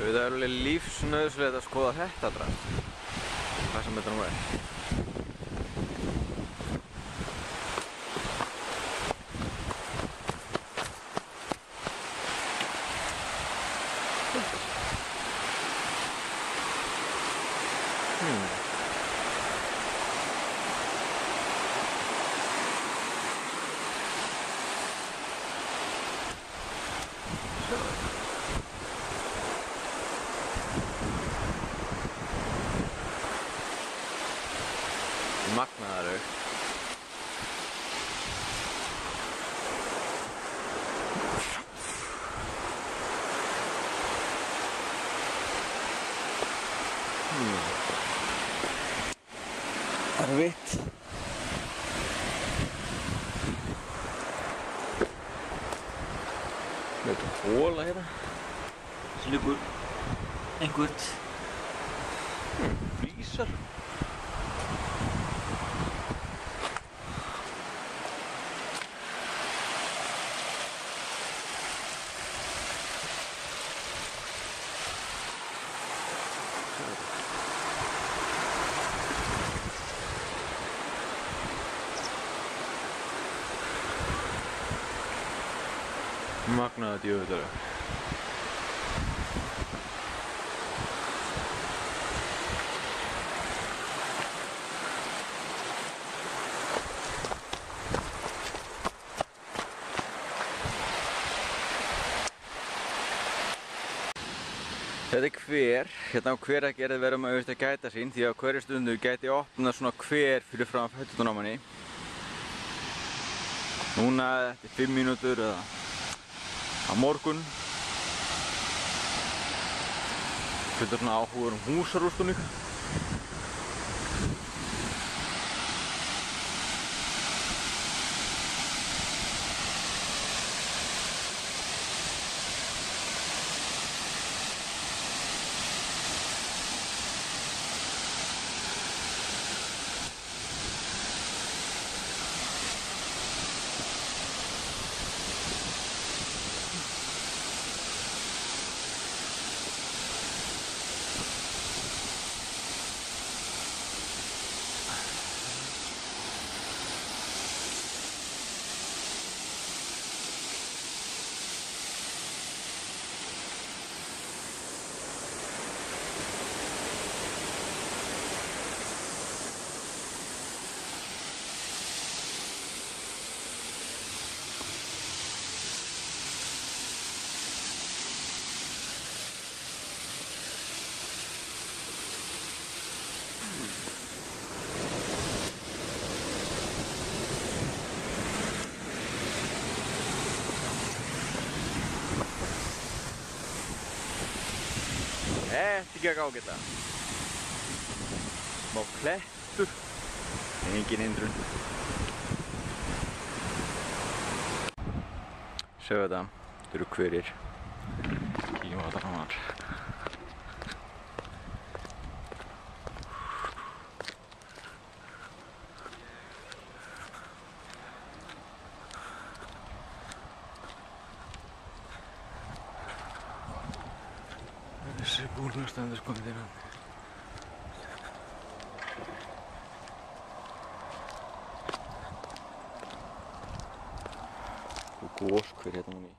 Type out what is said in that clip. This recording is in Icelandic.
Það er alveg lífsnauðsynlegt að skoða þetta drasl. Hvað sem þetta nú er. Magnaðar auk. Erfitt. Þetta er hóla hérna. Sem liggur einhvert. Flísar. Magnaða djöfullur. Þetta er hver. Hérna á Hveragerði verðum að gæta sín því að hverju stundu gæti opnað svona hver fyrir fram fættutunum á manni. Núna eftir 5 mínútur eða á morgun. Þetta er svona áhugur húsarústunni. Þetta gekk ágætlega. Smá klettur, engin hindrun. Sjáu þetta, þetta eru hverir. Kíkjum á þetta nánar. Þessi búlnastandur komið inn hann. Og góskver hérna manni.